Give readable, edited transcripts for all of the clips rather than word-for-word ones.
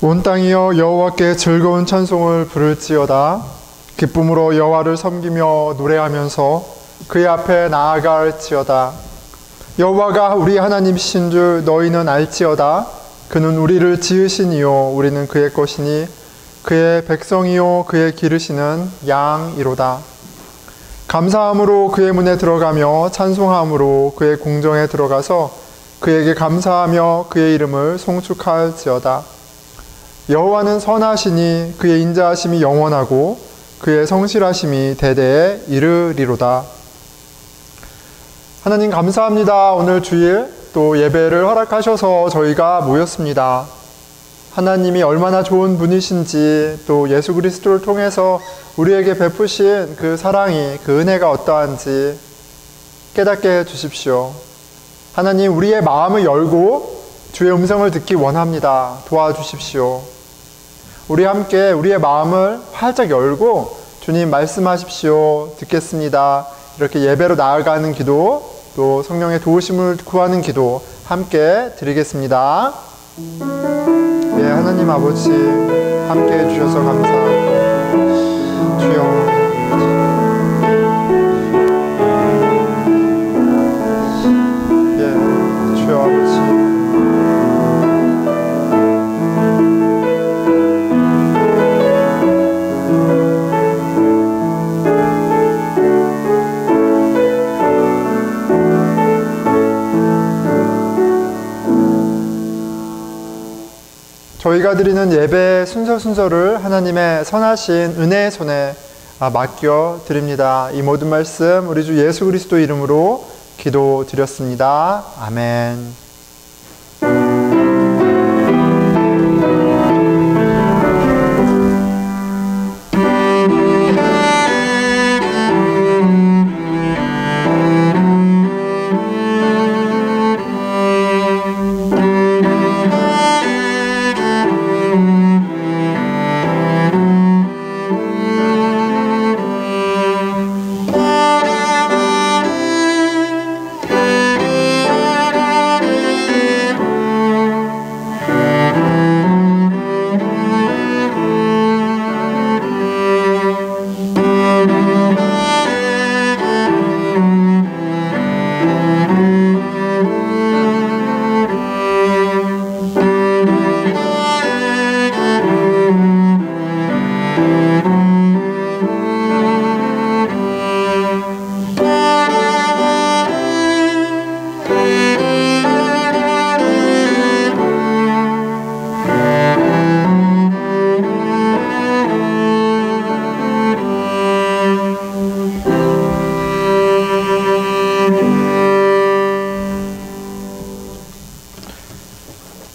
온 땅이여 여호와께 즐거운 찬송을 부를지어다. 기쁨으로 여호와를 섬기며 노래하면서 그의 앞에 나아갈지어다. 여호와가 우리 하나님이신 줄 너희는 알지어다. 그는 우리를 지으시니요 우리는 그의 것이니 그의 백성이요 그의 기르시는 양이로다. 감사함으로 그의 문에 들어가며 찬송함으로 그의 궁정에 들어가서 그에게 감사하며 그의 이름을 송축할지어다. 여호와는 선하시니 그의 인자하심이 영원하고 그의 성실하심이 대대에 이르리로다. 하나님 감사합니다. 오늘 주일 또 예배를 허락하셔서 저희가 모였습니다. 하나님이 얼마나 좋은 분이신지, 또 예수 그리스도를 통해서 우리에게 베푸신 그 사랑이, 그 은혜가 어떠한지 깨닫게 해주십시오. 하나님, 우리의 마음을 열고 주의 음성을 듣기 원합니다. 도와주십시오. 우리 함께 우리의 마음을 활짝 열고 주님 말씀하십시오. 듣겠습니다. 이렇게 예배로 나아가는 기도, 또 성령의 도우심을 구하는 기도 함께 드리겠습니다. 예, 하나님 아버지 함께 해주셔서 감사합니다. 주여, 예, 주여 아버지, 저희가 드리는 예배 순서를 하나님의 선하신 은혜의 손에 맡겨 드립니다. 이 모든 말씀 우리 주 예수 그리스도 이름으로 기도드렸습니다. 아멘.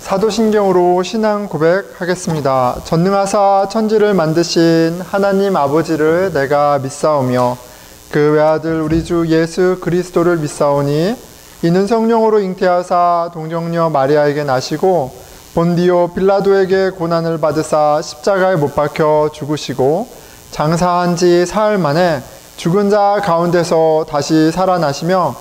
사도신경으로 신앙 고백하겠습니다. 전능하사 천지를 만드신 하나님 아버지를 내가 믿사오며 그 외아들 우리 주 예수 그리스도를 믿사오니 이는 성령으로 잉태하사 동정녀 마리아에게 나시고 본디오 빌라도에게 고난을 받으사 십자가에 못 박혀 죽으시고 장사한 지 사흘 만에 죽은 자 가운데서 다시 살아나시며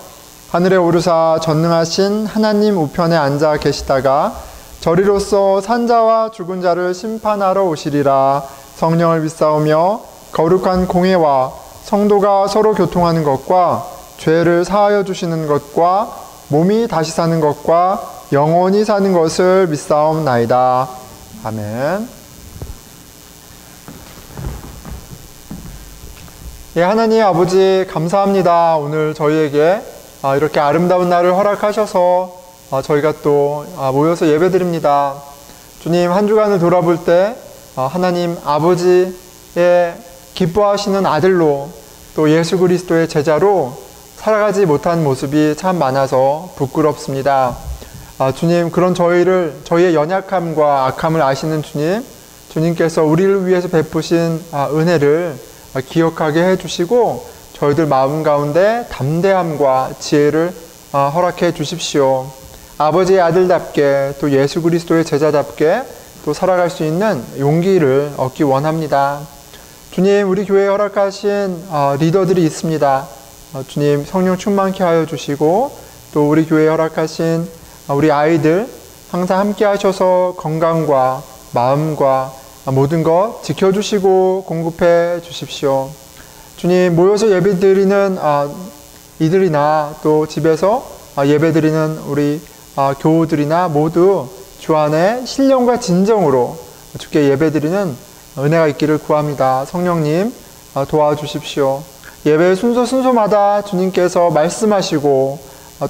하늘에 오르사 전능하신 하나님 우편에 앉아 계시다가 저리로서 산자와 죽은 자를 심판하러 오시리라. 성령을 믿사오며 거룩한 공회와 성도가 서로 교통하는 것과 죄를 사하여 주시는 것과 몸이 다시 사는 것과 영원히 사는 것을 믿사옵나이다. 아멘. 예, 하나님 아버지 감사합니다. 오늘 저희에게 이렇게 아름다운 날을 허락하셔서 저희가 또 모여서 예배드립니다. 주님, 한 주간을 돌아볼 때 하나님 아버지의 기뻐하시는 아들로 또 예수 그리스도의 제자로 살아가지 못한 모습이 참 많아서 부끄럽습니다. 주님, 그런 저희의 연약함과 악함을 아시는 주님께서 우리를 위해서 베푸신 은혜를 기억하게 해주시고 저희들 마음 가운데 담대함과 지혜를 허락해 주십시오. 아버지의 아들답게 또 예수 그리스도의 제자답게 또 살아갈 수 있는 용기를 얻기 원합니다. 주님, 우리 교회에 허락하신 리더들이 있습니다. 주님, 성령 충만케 하여 주시고 또 우리 교회에 허락하신 우리 아이들 항상 함께 하셔서 건강과 마음과 모든 것 지켜주시고 공급해 주십시오. 주님, 모여서 예배드리는 이들이나 또 집에서 예배드리는 우리 교우들이나 모두 주 안에 신령과 진정으로 주께 예배드리는 은혜가 있기를 구합니다. 성령님 도와주십시오. 예배 순서마다 주님께서 말씀하시고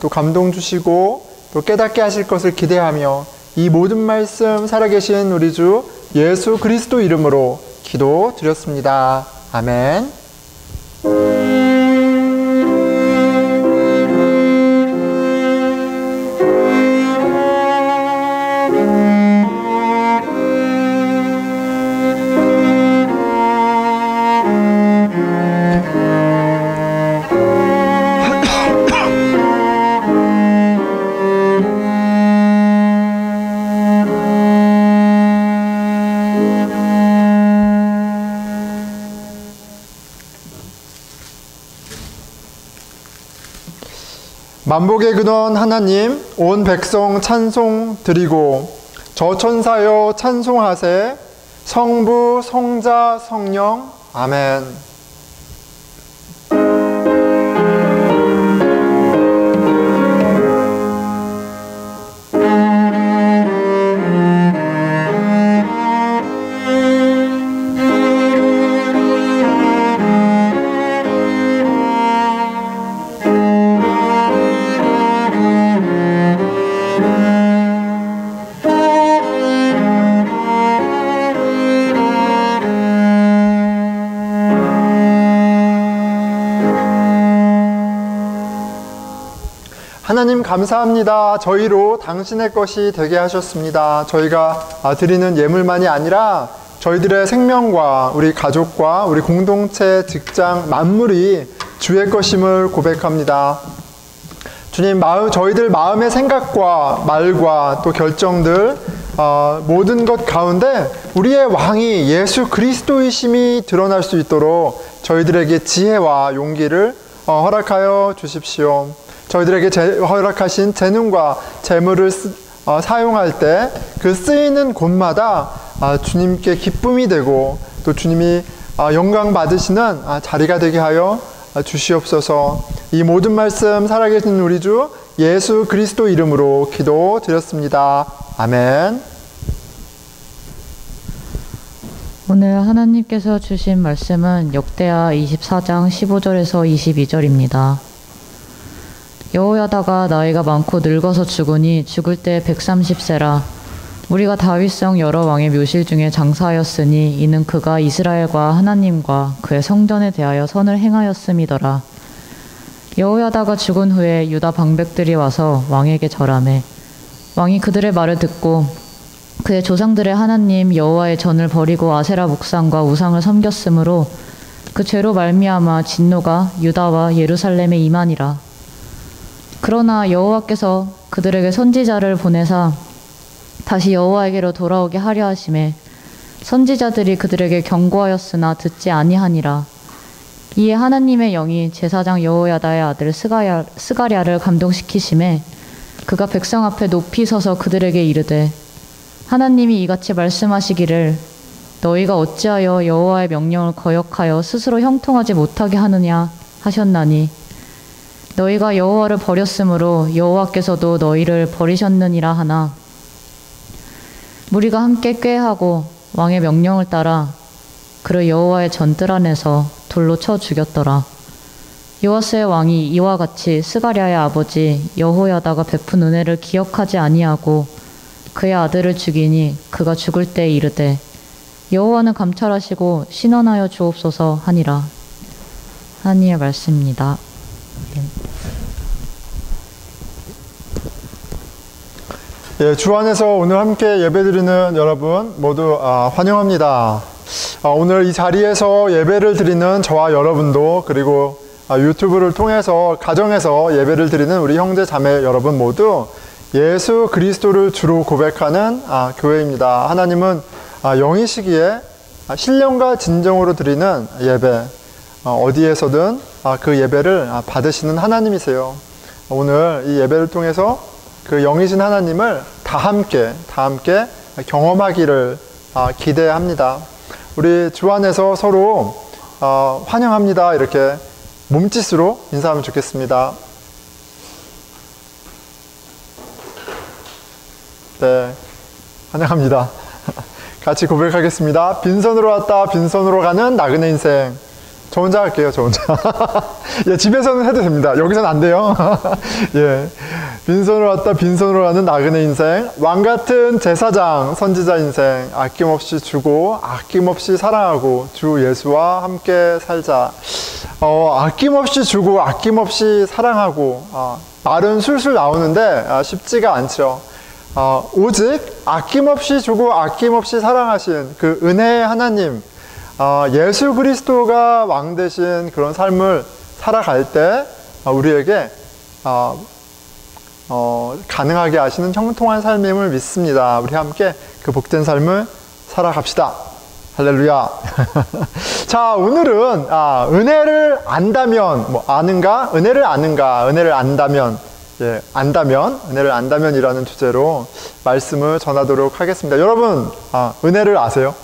또 감동 주시고 또 깨닫게 하실 것을 기대하며 이 모든 말씀 살아계신 우리 주 예수 그리스도 이름으로 기도드렸습니다. 아멘. 만복의 근원 하나님, 온 백성 찬송 드리고 저천사여 찬송하세. 성부 성자 성령 아멘. 하나님 감사합니다. 저희로 당신의 것이 되게 하셨습니다. 저희가 드리는 예물만이 아니라 저희들의 생명과 우리 가족과 우리 공동체, 직장, 만물이 주의 것임을 고백합니다. 주님, 저희들 마음의 생각과 말과 또 결정들 모든 것 가운데 우리의 왕이 예수 그리스도이심이 드러날 수 있도록 저희들에게 지혜와 용기를 허락하여 주십시오. 저희들에게 허락하신 재능과 재물을 사용할 때 그 쓰이는 곳마다 주님께 기쁨이 되고 또 주님이 영광 받으시는 자리가 되게 하여 주시옵소서. 이 모든 말씀 살아계신 우리 주 예수 그리스도 이름으로 기도드렸습니다. 아멘. 오늘 하나님께서 주신 말씀은 역대하 24장 15절에서 22절입니다. 여호야다가 나이가 많고 늙어서 죽으니 죽을 때 130세라. 우리가 다윗성 여러 왕의 묘실 중에 장사하였으니 이는 그가 이스라엘과 하나님과 그의 성전에 대하여 선을 행하였음이더라. 여호야다가 죽은 후에 유다 방백들이 와서 왕에게 절하매 왕이 그들의 말을 듣고 그의 조상들의 하나님 여호와의 전을 버리고 아세라 묵상과 우상을 섬겼으므로 그 죄로 말미암아 진노가 유다와 예루살렘에 임하니라. 그러나 여호와께서 그들에게 선지자를 보내사 다시 여호와에게로 돌아오게 하려 하심에 선지자들이 그들에게 경고하였으나 듣지 아니하니라. 이에 하나님의 영이 제사장 여호야다의 아들 스가랴를 감동시키심에 그가 백성 앞에 높이 서서 그들에게 이르되 하나님이 이같이 말씀하시기를 너희가 어찌하여 여호와의 명령을 거역하여 스스로 형통하지 못하게 하느냐 하셨나니 너희가 여호와를 버렸으므로 여호와께서도 너희를 버리셨느니라 하나 무리가 함께 꾀하고 왕의 명령을 따라 그를 여호와의 전뜰 안에서 돌로 쳐 죽였더라. 요아스의 왕이 이와 같이 스가랴의 아버지 여호야다가 베푼 은혜를 기억하지 아니하고 그의 아들을 죽이니 그가 죽을 때 이르되 여호와는 감찰하시고 신원하여 주옵소서 하니라. 하나님의 말씀입니다. 예, 주 안에서 오늘 함께 예배드리는 여러분 모두 환영합니다. 오늘 이 자리에서 예배를 드리는 저와 여러분도 그리고 유튜브를 통해서 가정에서 예배를 드리는 우리 형제 자매 여러분 모두 예수 그리스도를 주로 고백하는 교회입니다. 하나님은 영이시기에 신령과 진정으로 드리는 예배, 어디에서든 그 예배를 받으시는 하나님이세요. 오늘 이 예배를 통해서 그 영이신 하나님을 다 함께 경험하기를 기대합니다. 우리 주 안에서 서로 환영합니다. 이렇게 몸짓으로 인사하면 좋겠습니다. 네, 환영합니다. 같이 고백하겠습니다. 빈손으로 왔다 빈손으로 가는 나그네 인생. 저 혼자 할게요. 저 혼자. 예, 집에서는 해도 됩니다. 여기서는 안 돼요. 예, 빈손으로 왔다 빈손으로 가는 나그네 인생. 왕같은 제사장 선지자 인생. 아낌없이 주고 아낌없이 사랑하고 주 예수와 함께 살자. 아낌없이 주고 아낌없이 사랑하고 말은 술술 나오는데 쉽지가 않죠. 오직 아낌없이 주고 아낌없이 사랑하신 그 은혜의 하나님, 예수 그리스도가 왕 되신 그런 삶을 살아갈 때 우리에게 가능하게 하시는 형통한 삶임을 믿습니다. 우리 함께 그 복된 삶을 살아갑시다. 할렐루야. 자, 오늘은 은혜를 안다면, 아는가? 은혜를 아는가? 은혜를 안다면, 예, 은혜를 안다면이라는 주제로 말씀을 전하도록 하겠습니다. 여러분, 은혜를 아세요?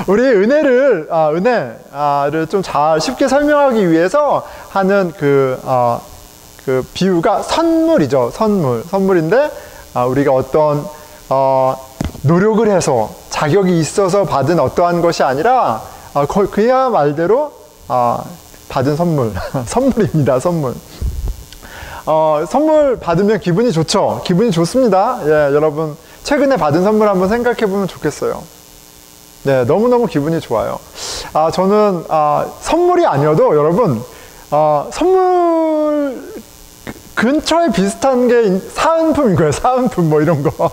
우리 은혜를 좀 잘 쉽게 설명하기 위해서 하는 그 비유가 선물이죠. 선물인데, 우리가 어떤, 노력을 해서 자격이 있어서 받은 어떠한 것이 아니라, 그야 말대로, 받은 선물. 선물입니다, 선물. 선물 받으면 기분이 좋죠. 기분이 좋습니다. 예, 여러분 최근에 받은 선물 한번 생각해 보면 좋겠어요. 네, 너무너무 기분이 좋아요. 저는 선물이 아니어도 여러분 선물 근처에 비슷한 게 사은품인 거예요. 사은품 뭐 이런 거.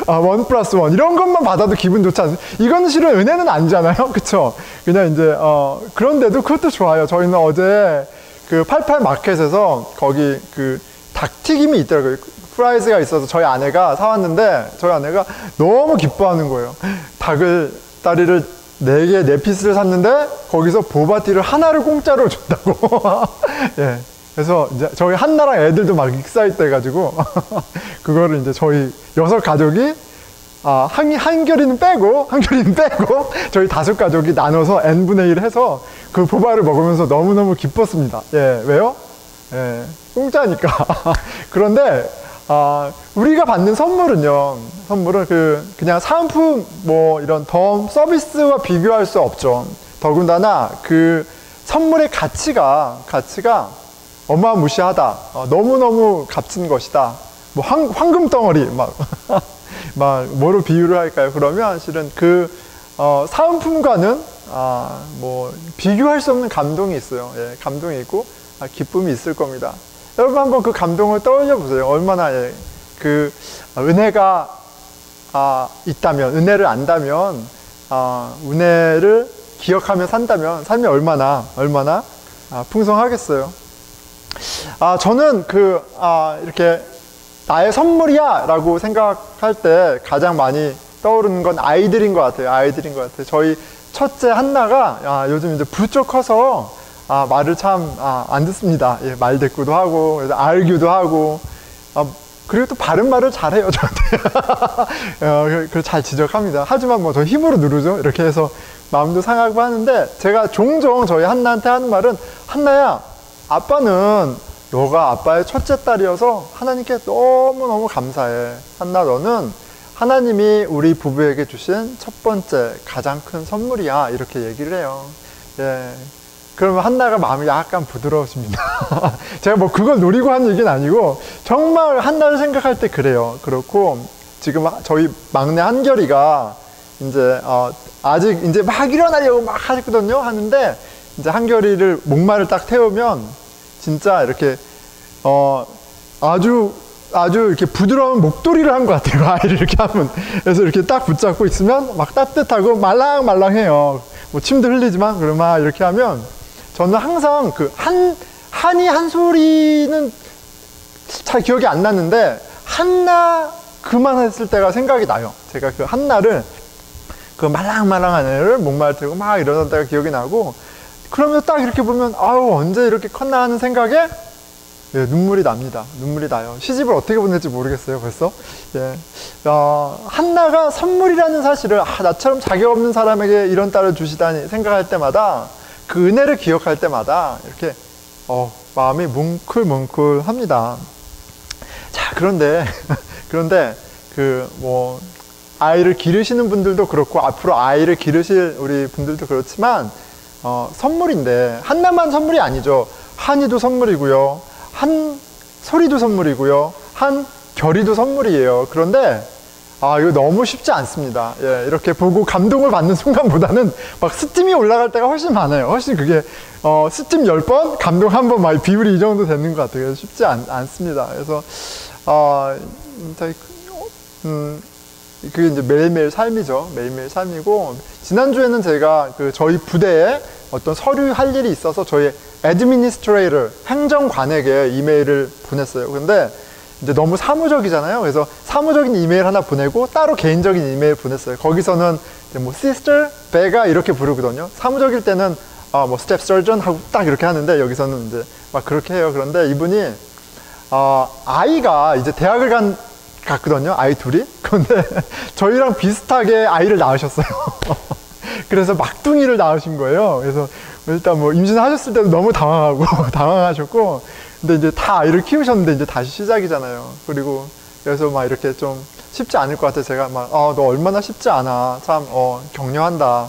1+1 이런 것만 받아도 기분 좋지 않습니까? 이건 실은 은혜는 아니잖아요. 그쵸? 그냥 이제 그런데도 그것도 좋아요. 저희는 어제 그 88 마켓에서 거기 그 닭튀김이 있더라고요. 프라이즈가 있어서 저희 아내가 사왔는데 저희 아내가 너무 기뻐하는 거예요. 다리를 4개, 4피스를 샀는데 거기서 보바티를 하나를 공짜로 준다고. 예. 그래서 이제 저희 한나랑 애들도 막 익사이트 해가지고 그거를 이제 저희 6가족이 한결이는 빼고 저희 5가족이 나눠서 n분의 1 해서 그 보바를 먹으면서 너무너무 기뻤습니다. 예, 왜요? 예, 공짜니까. 그런데 우리가 받는 선물은 그냥 사은품 뭐 이런 더 서비스와 비교할 수 없죠. 더군다나 그 선물의 가치가 어마무시하다. 너무너무 값진 것이다. 뭐 황금 덩어리 막 뭐로 비유를 할까요? 그러면 실은 그 사은품과는 뭐 비교할 수 없는 감동이 있어요. 예, 감동이 있고 기쁨이 있을 겁니다. 여러분 한번 그 감동을 떠올려 보세요. 얼마나 그 은혜가 있다면, 은혜를 안다면, 은혜를 기억하며 산다면 삶이 얼마나 풍성하겠어요. 저는 이렇게 나의 선물이야 라고 생각할 때 가장 많이 떠오르는 건 아이들인 것 같아요. 저희 첫째 한나가 요즘 이제 부쩍 커서 말을 참 안 듣습니다. 예, 말대꾸도 하고 그래서 알규도 하고 그리고 또 바른 말을 잘해요. 저한테. 그걸 잘 지적합니다. 하지만 뭐 저 힘으로 누르죠. 이렇게 해서 마음도 상하고 하는데 제가 종종 저희 한나한테 하는 말은 한나야, 아빠는 너가 아빠의 첫째 딸이어서 하나님께 너무너무 감사해. 한나, 너는 하나님이 우리 부부에게 주신 첫 번째 가장 큰 선물이야. 이렇게 얘기를 해요. 예. 그러면 한나가 마음이 약간 부드러워집니다. 제가 뭐 그걸 노리고 한 얘기는 아니고 정말 한나를 생각할 때 그래요. 그렇고 지금 저희 막내 한결이가 이제 아직 이제 막 일어나려고 막 하거든요. 하는데 이제 한결이를 목마를 딱 태우면 진짜 이렇게 아주 이렇게 부드러운 목도리를 한 것 같아요. 아이를 이렇게 하면. 그래서 이렇게 딱 붙잡고 있으면 막 따뜻하고 말랑말랑해요. 뭐 침도 흘리지만 그러면 이렇게 하면 저는 항상 그 한이 한 소리는 잘 기억이 안 났는데 한나 그만했을 때가 생각이 나요. 제가 그 한나를 그 말랑말랑한 애를 목마를 태우고 막 이러던 때가 기억이 나고 그러면서 딱 이렇게 보면 아우 언제 이렇게 컸나 하는 생각에 예, 눈물이 납니다. 눈물이 나요. 시집을 어떻게 보낼지 모르겠어요, 벌써. 예. 한나가 선물이라는 사실을, 나처럼 자격 없는 사람에게 이런 딸을 주시다니 생각할 때마다, 그 은혜를 기억할 때마다, 이렇게, 마음이 뭉클뭉클 합니다. 자, 그런데, 아이를 기르시는 분들도 그렇고, 앞으로 아이를 기르실 우리 분들도 그렇지만, 선물인데, 한나만 선물이 아니죠. 한이도 선물이고요. 한 소리도 선물이고요. 한 결의도 선물이에요. 그런데 이거 너무 쉽지 않습니다. 예, 이렇게 보고 감동을 받는 순간보다는 막 스팀이 올라갈 때가 훨씬 많아요. 훨씬 그게 스팀 10번, 감동 1번, 막 비율이 이 정도 되는 것 같아요. 그래서 쉽지 않습니다. 그래서 그게 이제 매일매일 삶이죠. 매일매일 삶이고, 지난주에는 제가 저희 부대에 어떤 서류 할 일이 있어서 저희 애드미니스트레이터, 행정관에게 이메일을 보냈어요. 근데 이제 너무 사무적이잖아요. 그래서 사무적인 이메일 하나 보내고 따로 개인적인 이메일 보냈어요. 거기서는 뭐 sister, 베가 이렇게 부르거든요. 사무적일 때는 뭐 step surgeon 하고 딱 이렇게 하는데, 여기서는 이제 막 그렇게 해요. 그런데 이분이 아이가 이제 대학을 갔거든요. 아이 둘이. 그런데 저희랑 비슷하게 아이를 낳으셨어요. 그래서 막둥이를 낳으신 거예요. 그래서 일단 뭐 임신하셨을 때도 너무 당황하셨고, 근데 이제 다 아이를 키우셨는데 이제 다시 시작이잖아요. 그리고 그래서 막 이렇게 좀 쉽지 않을 것 같아요. 제가 막, 너 얼마나 쉽지 않아. 참, 격려한다.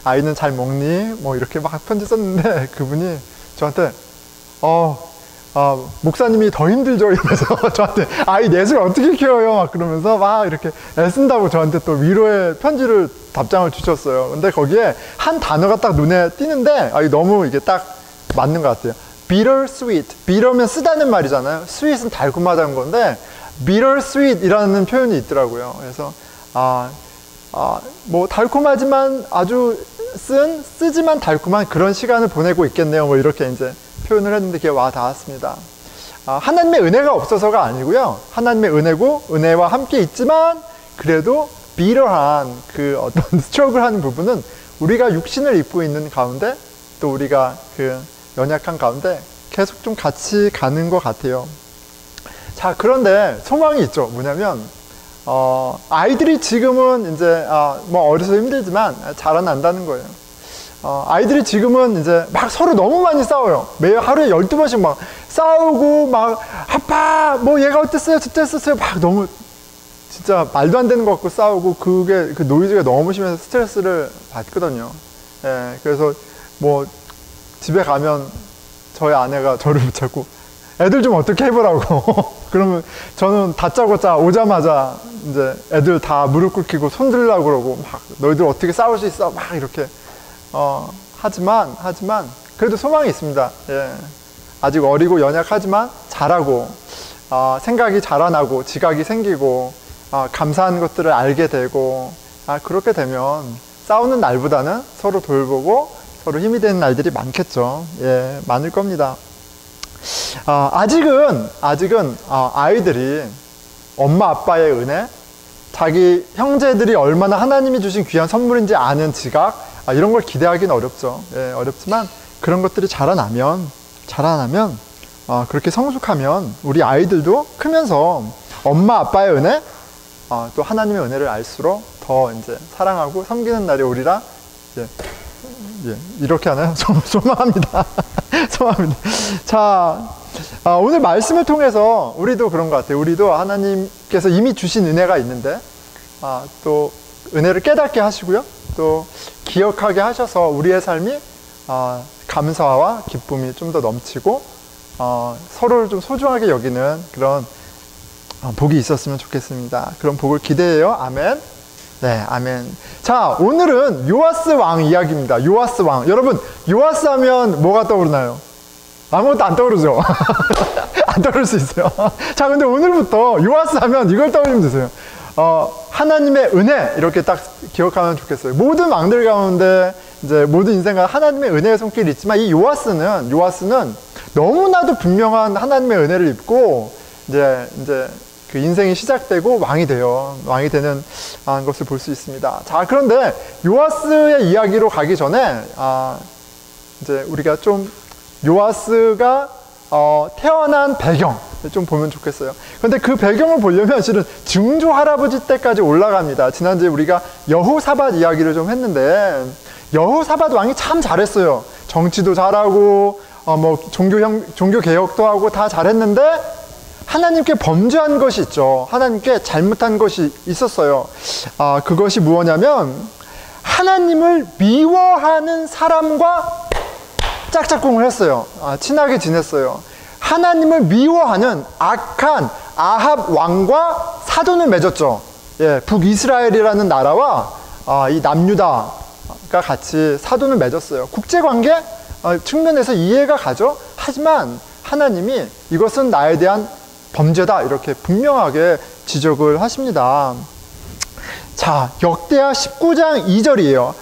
아이는 잘 먹니? 뭐 이렇게 막 편지 썼는데, 그분이 저한테, 목사님이 더 힘들죠? 이러면서 저한테 아이 넷을 어떻게 키워요? 막 그러면서 막 이렇게 애쓴다고 저한테 또 위로의 편지를 답장을 주셨어요. 근데 거기에 한 단어가 딱 눈에 띄는데, 너무 이게 딱 맞는 것 같아요. bitter sweet. bitter면 쓰다는 말이잖아요. sweet은 달콤하다는 건데, bitter sweet이라는 표현이 있더라고요. 그래서, 뭐 달콤하지만 아주 쓰지만 달콤한 그런 시간을 보내고 있겠네요. 뭐 이렇게 이제 표현을 했는데 그게 와 닿았습니다. 하나님의 은혜가 없어서가 아니고요. 하나님의 은혜고 은혜와 함께 있지만 그래도 비러한 그 어떤 스트럭을 하는 부분은 우리가 육신을 입고 있는 가운데, 또 우리가 그 연약한 가운데 계속 좀 같이 가는 것 같아요. 자, 그런데 소망이 있죠. 뭐냐면 아이들이 지금은 이제 뭐 어려서 힘들지만 자라난다는 거예요. 아이들이 지금은 이제 막 서로 너무 많이 싸워요. 매일 하루에 12번씩 막 싸우고, 막 아빠 뭐 얘가 어땠어요 저땠어요 막 너무 진짜 말도 안 되는 것 같고 싸우고, 그 노이즈가 너무 심해서 스트레스를 받거든요. 예, 그래서 뭐 집에 가면 저희 아내가 저를 붙잡고 애들 좀 어떻게 해보라고 그러면 저는 다짜고짜 오자마자 이제 애들 다 무릎 꿇히고 손 들라고 그러고, 막 너희들 어떻게 싸울 수 있어 막 이렇게 하지만 그래도 소망이 있습니다. 예. 아직 어리고 연약하지만 잘하고, 생각이 자라나고 지각이 생기고, 감사한 것들을 알게 되고, 그렇게 되면 싸우는 날보다는 서로 돌보고 서로 힘이 되는 날들이 많겠죠. 예, 많을 겁니다. 아직은 아이들이 엄마 아빠의 은혜, 자기 형제들이 얼마나 하나님이 주신 귀한 선물인지 아는 지각, 이런 걸 기대하기는 어렵죠. 예, 어렵지만 그런 것들이 자라나면 그렇게 성숙하면 우리 아이들도 크면서 엄마 아빠의 은혜, 또 하나님의 은혜를 알수록 더 이제 사랑하고 섬기는 날이 오리라. 예, 이렇게 하나요? 소망합니다. 소망합니다. 자, 오늘 말씀을 통해서 우리도 그런 것 같아요. 우리도 하나님께서 이미 주신 은혜가 있는데, 또 은혜를 깨닫게 하시고요. 또 기억하게 하셔서 우리의 삶이 감사와 기쁨이 좀 더 넘치고, 서로를 좀 소중하게 여기는 그런 복이 있었으면 좋겠습니다. 그런 복을 기대해요. 아멘. 네, 아멘. 자, 오늘은 요아스 왕 이야기입니다. 요아스 왕. 여러분, 요아스 하면 뭐가 떠오르나요? 아무것도 안 떠오르죠? 안 떠오를 수 있어요. 자, 근데 오늘부터 요아스 하면 이걸 떠올리면 되세요. 하나님의 은혜, 이렇게 딱 기억하면 좋겠어요. 모든 왕들 가운데 이제 모든 인생과 하나님의 은혜의 손길이 있지만, 이 요아스는 너무나도 분명한 하나님의 은혜를 입고 이제 그 인생이 시작되고 왕이 되는 것을 볼 수 있습니다. 자, 그런데 요아스의 이야기로 가기 전에 이제 우리가 좀 요아스가 태어난 배경 좀 보면 좋겠어요. 그런데 그 배경을 보려면 실은 증조 할아버지 때까지 올라갑니다. 지난주에 우리가 여호사밧 이야기를 좀 했는데 여호사밧 왕이 참 잘했어요. 정치도 잘하고 종교 개혁도 하고 다 잘했는데 하나님께 범죄한 것이 있죠. 하나님께 잘못한 것이 있었어요. 그것이 무엇이냐면 하나님을 미워하는 사람과 짝짝꿍을 했어요. 친하게 지냈어요. 하나님을 미워하는 악한 아합 왕과 사돈을 맺었죠. 예, 북이스라엘이라는 나라와 이 남유다가 같이 사돈을 맺었어요. 국제관계 측면에서 이해가 가죠. 하지만 하나님이 이것은 나에 대한 범죄다 이렇게 분명하게 지적을 하십니다. 자, 역대하 19장 2절이에요.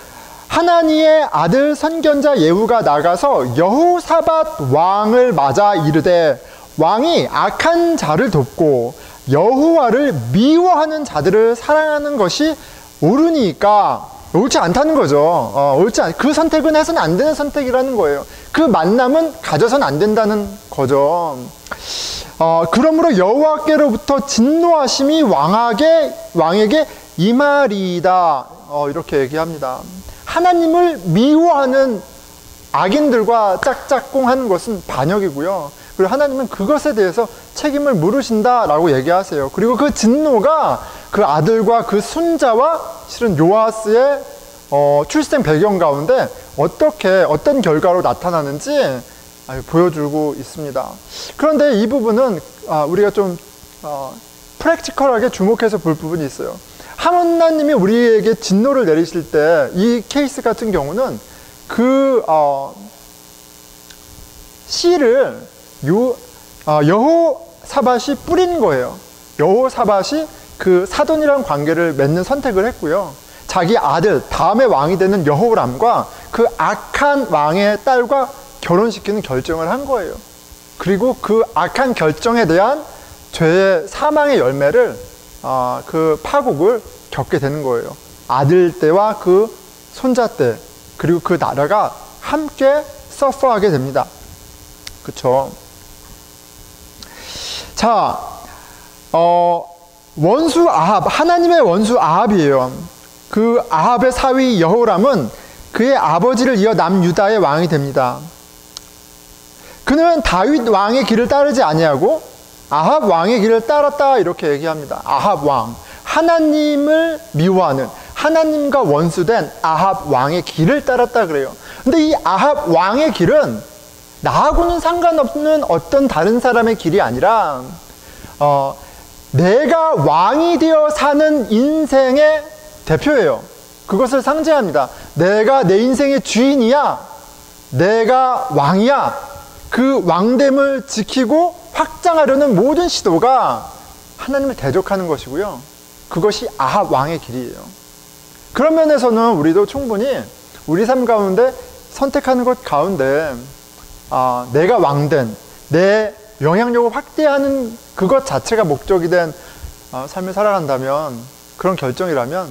하나니의 아들 선견자 예후가 나가서 여호사밧 왕을 맞아 이르되 왕이 악한 자를 돕고 여호와를 미워하는 자들을 사랑하는 것이 옳으니까 옳지 않다는 거죠. 그 선택은 해서는 안 되는 선택이라는 거예요. 그 만남은 가져선 안 된다는 거죠. 그러므로 여호와께로부터 진노하심이 왕에게 임하리이다. 이렇게 얘기합니다. 하나님을 미워하는 악인들과 짝짝꿍하는 것은 반역이고요. 그리고 하나님은 그것에 대해서 책임을 물으신다라고 얘기하세요. 그리고 그 진노가 그 아들과 그 손자와 실은 요아스의 출생 배경 가운데 어떤 결과로 나타나는지 보여주고 있습니다. 그런데 이 부분은 우리가 좀 프랙티컬하게 주목해서 볼 부분이 있어요. 하나님이 우리에게 진노를 내리실 때 이 케이스 같은 경우는 그 씨를 여호사밧이 뿌린 거예요. 여호사밧이 그 사돈이랑 관계를 맺는 선택을 했고요. 자기 아들 다음에 왕이 되는 여호람과 그 악한 왕의 딸과 결혼시키는 결정을 한 거예요. 그리고 그 악한 결정에 대한 죄의 사망의 열매를 그 파국을 겪게 되는 거예요. 아들 때와 그 손자 때 그리고 그 나라가 함께 서퍼하게 됩니다. 그쵸? 자, 원수 아합, 하나님의 원수 아합이에요. 그 아합의 사위 여호람은 그의 아버지를 이어 남유다의 왕이 됩니다. 그는 다윗 왕의 길을 따르지 아니하고 아합 왕의 길을 따랐다 이렇게 얘기합니다. 아합 왕, 하나님을 미워하는 하나님과 원수된 아합 왕의 길을 따랐다 그래요. 근데 이 아합 왕의 길은 나하고는 상관없는 어떤 다른 사람의 길이 아니라 내가 왕이 되어 사는 인생의 대표예요. 그것을 상징합니다. 내가 내 인생의 주인이야. 내가 왕이야. 그 왕됨을 지키고 확장하려는 모든 시도가 하나님을 대적하는 것이고요. 그것이 아합 왕의 길이에요. 그런 면에서는 우리도 충분히 우리 삶 가운데 선택하는 것 가운데 내가 왕된 내 영향력을 확대하는 그것 자체가 목적이 된 삶을 살아간다면, 그런 결정이라면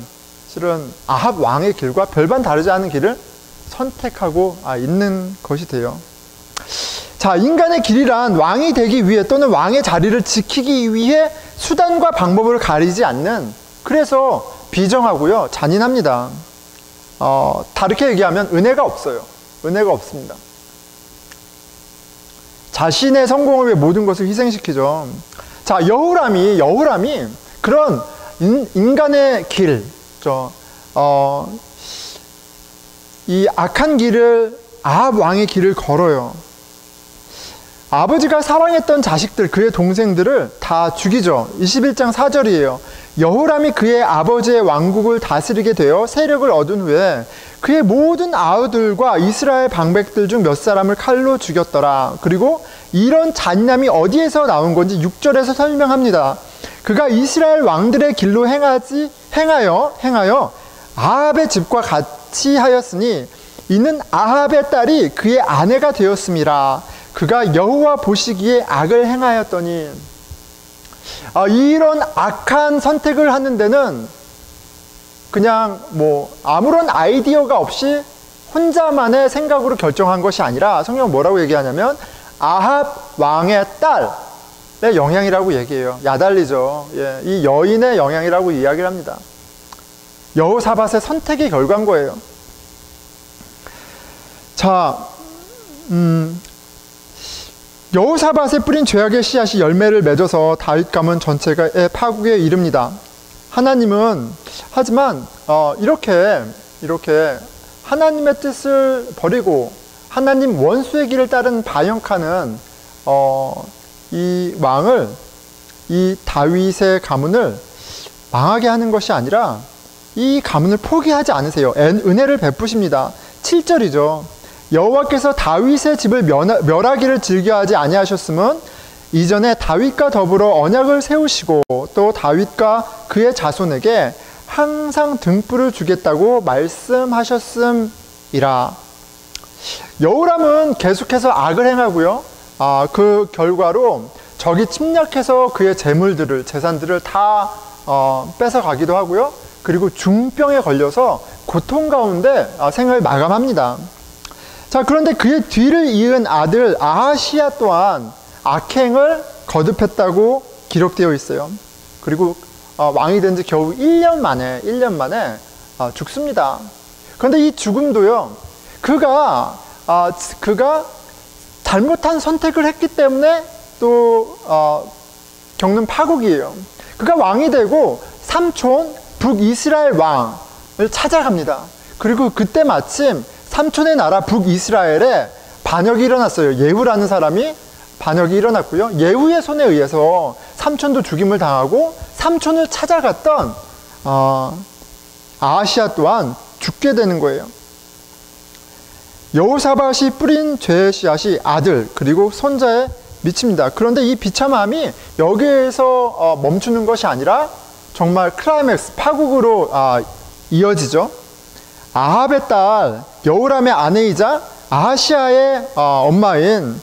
실은 아합 왕의 길과 별반 다르지 않은 길을 선택하고 있는 것이 돼요. 자, 인간의 길이란 왕이 되기 위해 또는 왕의 자리를 지키기 위해 수단과 방법을 가리지 않는, 그래서 비정하고요, 잔인합니다. 다르게 얘기하면 은혜가 없어요. 은혜가 없습니다. 자신의 성공을 위해 모든 것을 희생시키죠. 자, 여호람이 그런 인간의 길, 이 악한 길을, 아합 왕의 길을 걸어요. 아버지가 사랑했던 자식들, 그의 동생들을 다 죽이죠. 21장 4절이에요. 여호람이 그의 아버지의 왕국을 다스리게 되어 세력을 얻은 후에 그의 모든 아우들과 이스라엘 방백들 중 몇 사람을 칼로 죽였더라. 그리고 이런 잔인함이 어디에서 나온 건지 6절에서 설명합니다. 그가 이스라엘 왕들의 길로 행하여 아합의 집과 같이 하였으니 이는 아합의 딸이 그의 아내가 되었음이라. 그가 여호와 보시기에 악을 행하였더니, 이런 악한 선택을 하는 데는 그냥 아무런 아이디어가 없이 혼자만의 생각으로 결정한 것이 아니라, 성경은 뭐라고 얘기하냐면 아합 왕의 딸의 영향이라고 얘기해요. 야달리죠. 예, 이 여인의 영향이라고 이야기를 합니다. 여호사밧의 선택의 결과인 거예요. 자, 여호사밧에 뿌린 죄악의 씨앗이 열매를 맺어서 다윗 가문 전체의 파국에 이릅니다. 하나님은 하지만 이렇게 하나님의 뜻을 버리고 하나님 원수의 길을 따른 바영카는 이 왕을, 이 다윗의 가문을 망하게 하는 것이 아니라 이 가문을 포기하지 않으세요. 은혜를 베푸십니다. 7절이죠. 여호와께서 다윗의 집을 멸하기를 즐겨하지 아니하셨음은 이전에 다윗과 더불어 언약을 세우시고 또 다윗과 그의 자손에게 항상 등불을 주겠다고 말씀하셨음이라. 여호람은 계속해서 악을 행하고요. 그 결과로 적이 침략해서 그의 재산들을 다 뺏어가기도 하고요. 그리고 중병에 걸려서 고통 가운데 생을 마감합니다. 자, 그런데 그의 뒤를 이은 아들 아하시야 또한 악행을 거듭했다고 기록되어 있어요. 그리고 왕이 된 지 겨우 1년 만에 죽습니다. 그런데 이 죽음도요, 그가 잘못한 선택을 했기 때문에 또 겪는 파국이에요. 그가 왕이 되고 삼촌 북이스라엘 왕을 찾아갑니다. 그리고 그때 마침 삼촌의 나라 북이스라엘에 반역이 일어났어요. 예후라는 사람이 반역이 일어났고요. 예후의 손에 의해서 삼촌도 죽임을 당하고 삼촌을 찾아갔던 아하시야 또한 죽게 되는 거예요. 여호사밧이 뿌린 죄의 씨앗이 아들 그리고 손자에 미칩니다. 그런데 이 비참함이 여기에서 멈추는 것이 아니라 정말 클라이맥스, 파국으로 이어지죠. 아합의 딸 여호람의 아내이자 아하시야의 엄마인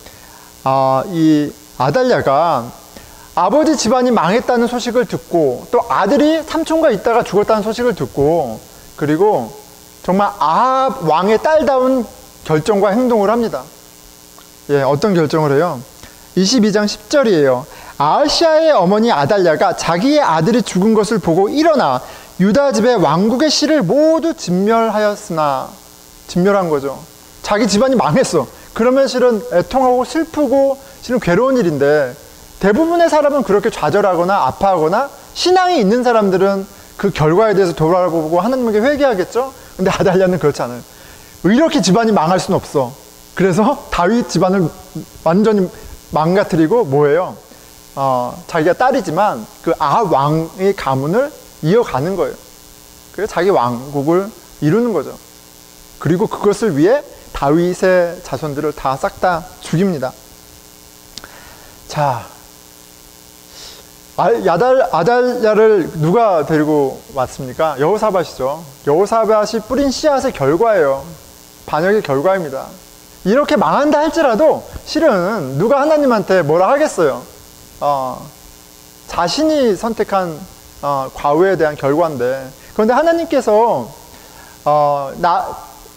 이 아달랴가 아버지 집안이 망했다는 소식을 듣고 또 아들이 삼촌과 있다가 죽었다는 소식을 듣고 그리고 정말 아합 왕의 딸다운 결정과 행동을 합니다. 예, 어떤 결정을 해요? 22장 10절이에요. 아하시야의 어머니 아달랴가 자기의 아들이 죽은 것을 보고 일어나 유다 집의 왕국의 씨를 모두 진멸하였으나, 진멸한 거죠. 자기 집안이 망했어. 그러면 실은 애통하고 슬프고 실은 괴로운 일인데 대부분의 사람은 그렇게 좌절하거나 아파하거나 신앙이 있는 사람들은 그 결과에 대해서 돌아보고 하나님께 회개하겠죠? 근데 아달랴는 그렇지 않아요. 이렇게 집안이 망할 수는 없어. 그래서 다윗 집안을 완전히 망가뜨리고 뭐예요? 자기가 딸이지만 그 아합 왕의 가문을 이어가는 거예요. 그래서 자기 왕국을 이루는 거죠. 그리고 그것을 위해 다윗의 자손들을 다 싹 다 죽입니다. 자, 아달랴를 누가 데리고 왔습니까? 여호사밧이죠. 여호사밧이 뿌린 씨앗의 결과예요. 반역의 결과입니다. 이렇게 망한다 할지라도 실은 누가 하나님한테 뭐라 하겠어요? 자신이 선택한 과오에 대한 결과인데, 그런데 하나님께서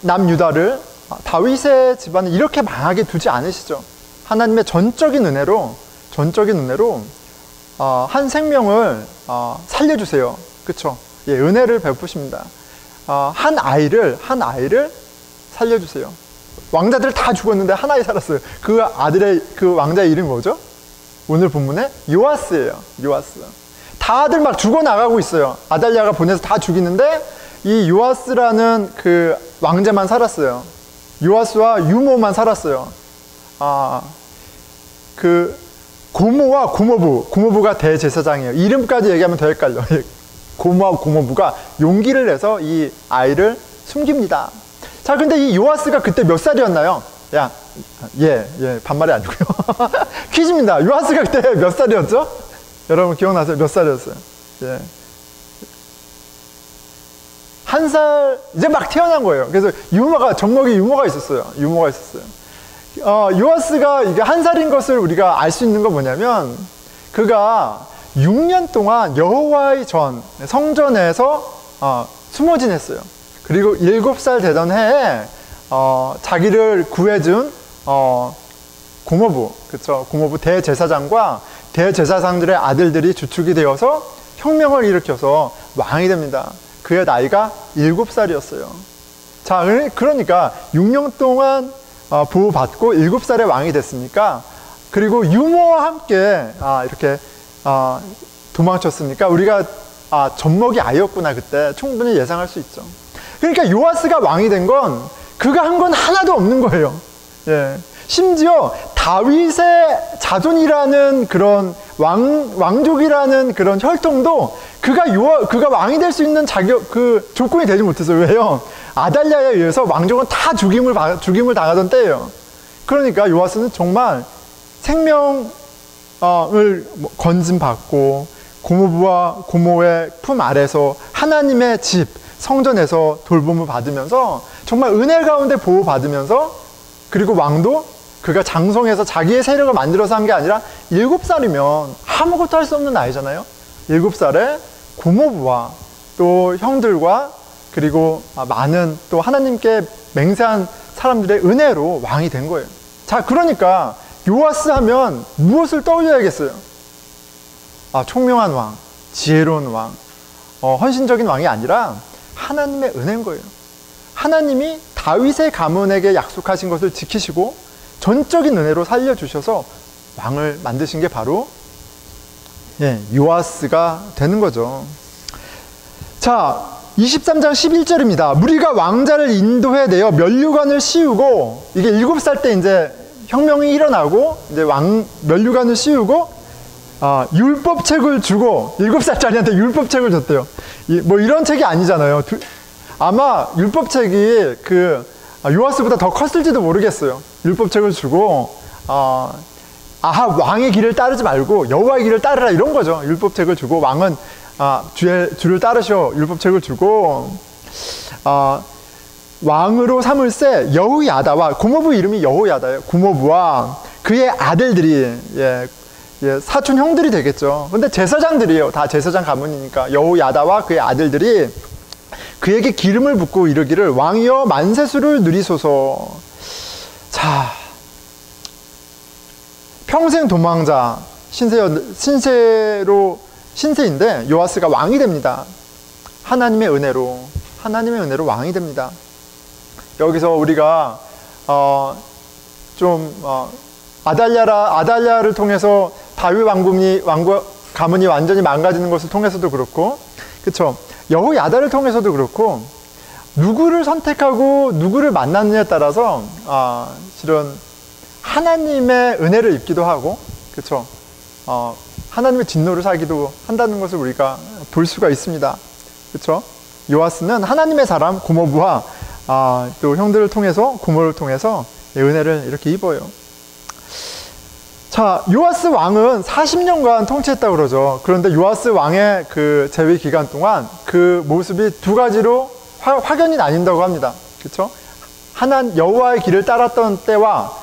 남유다를, 다윗의 집안을 이렇게 망하게 두지 않으시죠. 하나님의 전적인 은혜로 한 생명을 살려주세요. 그쵸? 예, 은혜를 베푸십니다. 한 아이를 살려주세요. 왕자들 다 죽었는데 한 아이 살았어요. 그 아들의, 그 왕자의 이름이 뭐죠? 오늘 본문에 요아스예요. 요아스. 다들 막 죽어나가고 있어요. 아달랴가 보내서 다 죽이는데 이 요아스라는 그 왕자만 살았어요. 요아스와 유모만 살았어요. 그 고모와 고모부가 대제사장이에요. 이름까지 얘기하면 더 헷갈려. 고모와 고모부가 용기를 내서 이 아이를 숨깁니다. 자, 근데 이 요아스가 그때 몇 살이었나요? 반말이 아니고요. 퀴즈입니다. 요아스가 그때 몇 살이었죠? 여러분 기억나세요? 몇 살이었어요? 예. 1살, 이제 막 태어난 거예요. 그래서 젖먹이 유모가 있었어요. 요아스가 이게 1살인 것을 우리가 알 수 있는 건 뭐냐면, 그가 6년 동안 여호와의 성전에서 숨어 지냈어요. 그리고 7살 되던 해에 자기를 구해준 고모부, 그쵸? 고모부 대제사장과 대제사장들의 아들들이 주축이 되어서 혁명을 일으켜서 왕이 됩니다. 그의 나이가 7살이었어요. 자, 그러니까 6년 동안 보호받고 7살에 왕이 됐으니까, 그리고 유모와 함께 이렇게 도망쳤으니까 우리가 젖먹이 아이였구나 그때 충분히 예상할 수 있죠. 그러니까 요아스가 왕이 된 건 그가 한 건 하나도 없는 거예요. 예. 심지어 다윗의 자손이라는 그런 왕족이라는 그런 혈통도 그가 왕이 될 수 있는 조건이 되지 못했어요. 왜요? 아달랴에 의해서 왕족은 다 죽임을 당하던 때예요. 그러니까 요아스는 정말 생명을 건진받고 고모부와 고모의 품 아래서 하나님의 집 성전에서 돌봄을 받으면서 정말 은혜 가운데 보호받으면서, 그리고 왕도 그가 장성해서 자기의 세력을 만들어서 한 게 아니라 7살이면 아무것도 할 수 없는 나이잖아요. 7살에 고모부와 또 형들과 그리고 많은 또 하나님께 맹세한 사람들의 은혜로 왕이 된 거예요. 자, 그러니까 요아스 하면 무엇을 떠올려야겠어요? 총명한 왕, 지혜로운 왕, 헌신적인 왕이 아니라 하나님의 은혜인 거예요. 하나님이 다윗의 가문에게 약속하신 것을 지키시고 전적인 은혜로 살려주셔서 왕을 만드신 게 바로 요아스가 되는 거죠. 자, 23장 11절입니다. 무리가 왕자를 인도해내어 면류관을 씌우고, 이게 7살 때 이제 혁명이 일어나고 이제 면류관을 씌우고 율법책을 주고, 7살짜리한테 율법책을 줬대요. 뭐 이런 책이 아니잖아요. 아마 율법책이 요아스보다 더 컸을지도 모르겠어요. 율법책을 주고 아합 왕의 길을 따르지 말고 여호와의 길을 따르라, 이런 거죠. 율법책을 주고, 왕은 주를 따르셔, 율법책을 주고, 왕으로 삼을세 여호야다와, 고모부 이름이 여호야다예요. 고모부와 그의 아들들이 사촌 형들이 되겠죠. 근데 제사장들이에요. 다 제사장 가문이니까. 여호야다와 그의 아들들이 그에게 기름을 붓고 이르기를 왕이여 만세수를 누리소서. 자, 평생 도망자 신세인데 요아스가 왕이 됩니다. 하나님의 은혜로 왕이 됩니다. 여기서 우리가 아달랴를 통해서 다윗 가문이 완전히 망가지는 것을 통해서도 그렇고, 그쵸? 여호야다를 통해서도 그렇고, 누구를 선택하고 누구를 만났느냐에 따라서 실은 하나님의 은혜를 입기도 하고, 그쵸? 하나님의 진노를 사기도 한다는 것을 우리가 볼 수가 있습니다. 그쵸? 요아스는 하나님의 사람 고모부와 또 형들을 통해서, 고모를 통해서 은혜를 이렇게 입어요. 자, 요아스 왕은 40년간 통치했다고 그러죠. 그런데 요아스 왕의 그 재위 기간 동안 그 모습이 두 가지로 확연히 나뉜다고 합니다. 그렇죠? 여호와의 길을 따랐던 때와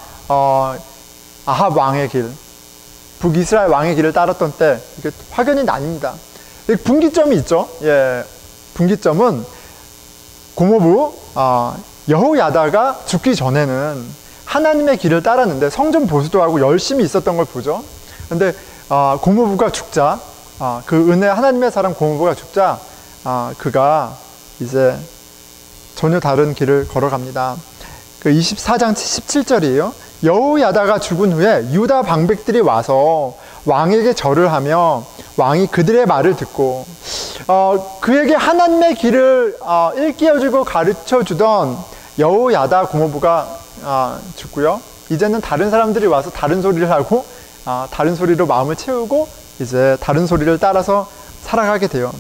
아합 왕의 길, 북이스라엘 왕의 길을 따랐던 때, 이게 확연히 나뉩니다. 분기점이 있죠. 분기점은 고모부 여호야다가 죽기 전에는 하나님의 길을 따랐는데 성전 보수도 하고 열심히 있었던 걸 보죠. 근데 고모부가 죽자, 하나님의 사람 고모부가 죽자, 그가 이제 전혀 다른 길을 걸어갑니다. 24장 17절이에요. 여호야다가 죽은 후에 유다 방백들이 와서 왕에게 절을 하며 왕이 그들의 말을 듣고 그에게 하나님의 길을 일깨워주고 가르쳐주던 여호야다 고모부가 죽고요. 이제는 다른 사람들이 와서 다른 소리를 하고 다른 소리로 마음을 채우고 이제 다른 소리를 따라서 살아가게 돼요.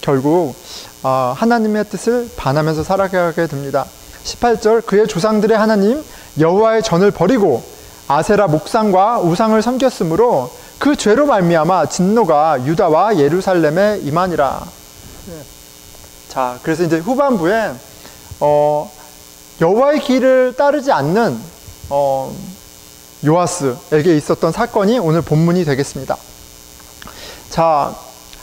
결국 하나님의 뜻을 반하면서 살아가게 됩니다. 18절, 그의 조상들의 하나님 여호와의 전을 버리고 아세라 목상과 우상을 섬겼으므로 그 죄로 말미암아 진노가 유다와 예루살렘에 임하니라. 자, 그래서 이제 후반부에 여호와의 길을 따르지 않는 요아스에게 있었던 사건이 오늘 본문이 되겠습니다. 자,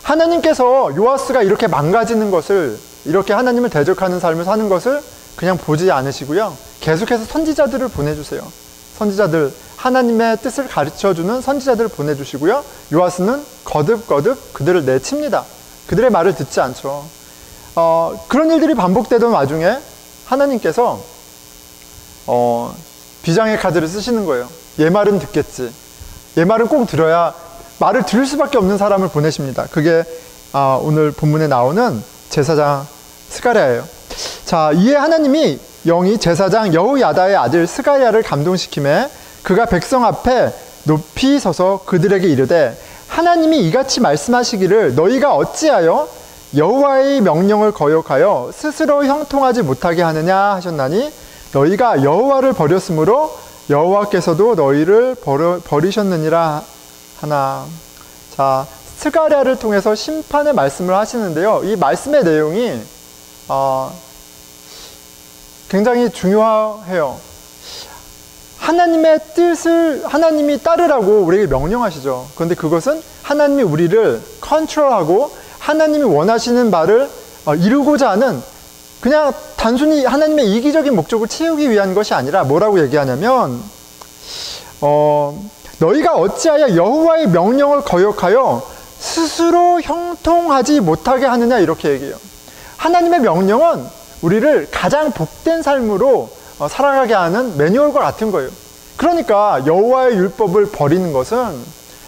하나님께서 요아스가 이렇게 망가지는 것을, 이렇게 하나님을 대적하는 삶을 사는 것을 그냥 보지 않으시고요. 계속해서 선지자들을 보내주세요. 선지자들, 하나님의 뜻을 가르쳐주는 선지자들을 보내주시고요. 요아스는 거듭거듭 그들을 내칩니다. 그들의 말을 듣지 않죠. 그런 일들이 반복되던 와중에 하나님께서 비장의 카드를 쓰시는 거예요. 얘 말은 듣겠지. 얘 말은 꼭 들어야, 말을 들을 수밖에 없는 사람을 보내십니다. 그게 오늘 본문에 나오는 제사장 스가랴예요. 자, 이에 하나님이 영이 제사장 여호야다의 아들 스가랴를 감동시키매 그가 백성 앞에 높이 서서 그들에게 이르되 하나님이 이같이 말씀하시기를 너희가 어찌하여 여호와의 명령을 거역하여 스스로 형통하지 못하게 하느냐 하셨나니 너희가 여호와를 버렸으므로 여호와께서도 너희를 버리셨느니라 하나. 자, 스가랴를 통해서 심판의 말씀을 하시는데요. 이 말씀의 내용이 굉장히 중요해요. 하나님의 뜻을 하나님이 따르라고 우리에게 명령하시죠. 그런데 그것은 하나님이 우리를 컨트롤하고 하나님이 원하시는 바를 이루고자 하는, 그냥 단순히 하나님의 이기적인 목적을 채우기 위한 것이 아니라 뭐라고 얘기하냐면 너희가 어찌하여 여호와의 명령을 거역하여 스스로 형통하지 못하게 하느냐, 이렇게 얘기해요. 하나님의 명령은 우리를 가장 복된 삶으로 살아가게 하는 매뉴얼과 같은 거예요. 그러니까 여호와의 율법을 버리는 것은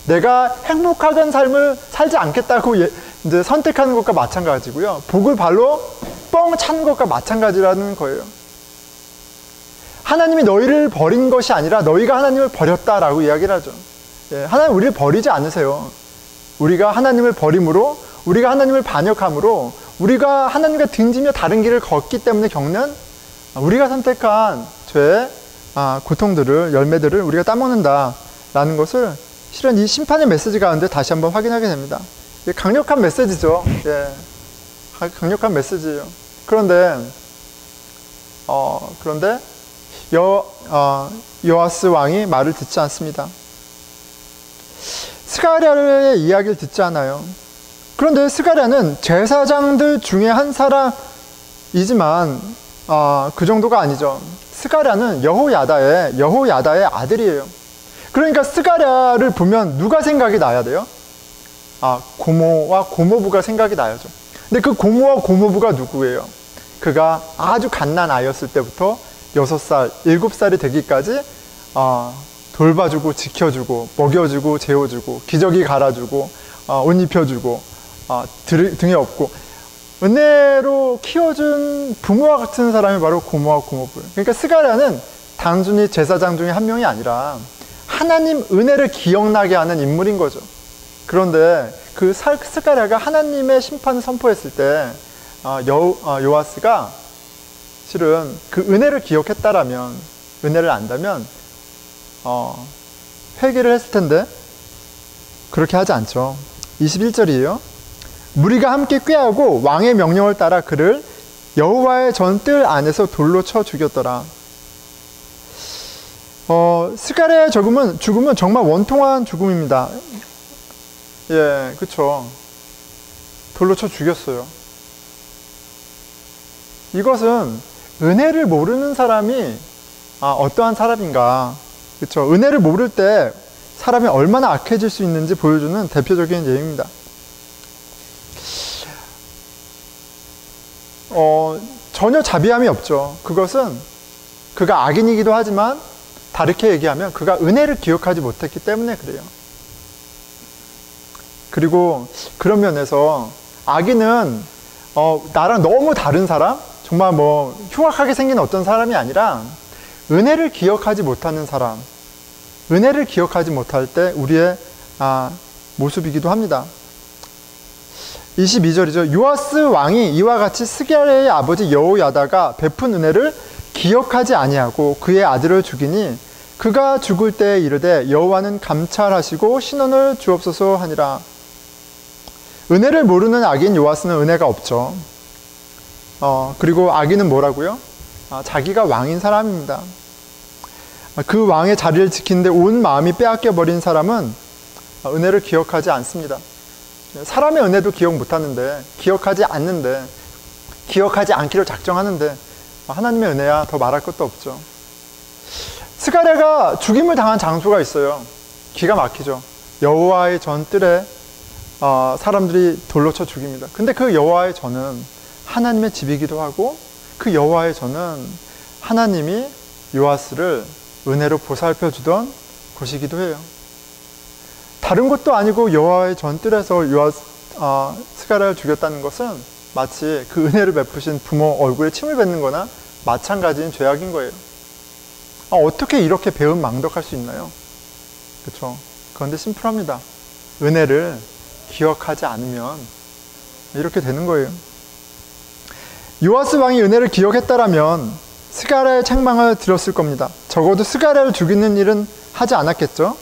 내가 행복한 삶을 살지 않겠다고 이제 선택하는 것과 마찬가지고요. 복을 발로 뻥 차는 것과 마찬가지라는 거예요. 하나님이 너희를 버린 것이 아니라 너희가 하나님을 버렸다라고 이야기를 하죠. 하나님 우리를 버리지 않으세요. 우리가 하나님을 버림으로, 우리가 하나님을 반역함으로, 우리가 하나님과 등지며 다른 길을 걷기 때문에 겪는 우리가 선택한 죄의 고통들을, 열매들을 우리가 따먹는다라는 것을 실은 이 심판의 메시지 가운데 다시 한번 확인하게 됩니다. 강력한 메시지죠. 강력한 메시지예요. 그런데 요아스 왕이 말을 듣지 않습니다. 스가랴의 이야기를 듣지 않아요. 그런데 스가랴는 제사장들 중에 한 사람이지만 그 정도가 아니죠. 스가랴는 여호야다의 아들이에요. 그러니까 스가랴를 보면 누가 생각이 나야 돼요? 고모와 고모부가 생각이 나야죠. 근데 그 고모와 고모부가 누구예요? 그가 아주 갓난아이였을 때부터 6살, 7살이 되기까지 돌봐주고 지켜주고 먹여주고 재워주고 기저귀 갈아주고 옷 입혀주고 등에 업고 은혜로 키워준 부모와 같은 사람이 바로 고모와 고모부예요. 그러니까 스가랴는 단순히 제사장 중에 한 명이 아니라 하나님 은혜를 기억나게 하는 인물인 거죠. 그런데 그 스가랴가 하나님의 심판을 선포했을 때 요아스가 실은 그 은혜를 기억했다라면, 은혜를 안다면 회개를 했을 텐데 그렇게 하지 않죠. 21절이에요. 무리가 함께 꾀하고 왕의 명령을 따라 그를 여호와의 전뜰 안에서 돌로 쳐 죽였더라. 스가랴의 죽음은 정말 원통한 죽음입니다. 예, 그쵸. 돌로 쳐 죽였어요. 이것은 은혜를 모르는 사람이 어떠한 사람인가, 그쵸. 은혜를 모를 때 사람이 얼마나 악해질 수 있는지 보여주는 대표적인 예입니다. 전혀 자비함이 없죠. 그것은 그가 악인이기도 하지만 다르게 얘기하면 그가 은혜를 기억하지 못했기 때문에 그래요. 그리고 그런 면에서 악인은 나랑 너무 다른 사람, 정말 흉악하게 생긴 어떤 사람이 아니라 은혜를 기억하지 못하는 사람, 은혜를 기억하지 못할 때 우리의 모습이기도 합니다. 22절이죠. 요아스 왕이 이와 같이 스가랴의 아버지 여호야다가 베푼 은혜를 기억하지 아니하고 그의 아들을 죽이니 그가 죽을 때에 이르되 여호와는 감찰하시고 신원을 주옵소서 하니라. 은혜를 모르는 악인 요아스는 은혜가 없죠. 그리고 악인은 뭐라고요? 자기가 왕인 사람입니다. 그 왕의 자리를 지키는데 온 마음이 빼앗겨버린 사람은 은혜를 기억하지 않습니다. 사람의 은혜도 기억 못하는데, 기억하지 않기로 작정하는데 하나님의 은혜야 더 말할 것도 없죠. 스가랴가 죽임을 당한 장소가 있어요. 기가 막히죠. 여호와의 전뜰에 사람들이 돌로 쳐 죽입니다. 근데 그 여호와의 전은 하나님의 집이기도 하고, 그 여호와의 전은 하나님이 요아스를 은혜로 보살펴 주던 곳이기도 해요. 다른 것도 아니고 여호와의 전뜰에서 스가랴를 죽였다는 것은 마치 그 은혜를 베푸신 부모 얼굴에 침을 뱉는 거나 마찬가지인 죄악인 거예요. 어떻게 이렇게 배은망덕할 수 있나요? 그렇죠? 그런데 심플합니다. 은혜를 기억하지 않으면 이렇게 되는 거예요. 요아스 왕이 은혜를 기억했다라면 스가랴의 책망을 들었을 겁니다. 적어도 스가랴를 죽이는 일은 하지 않았겠죠?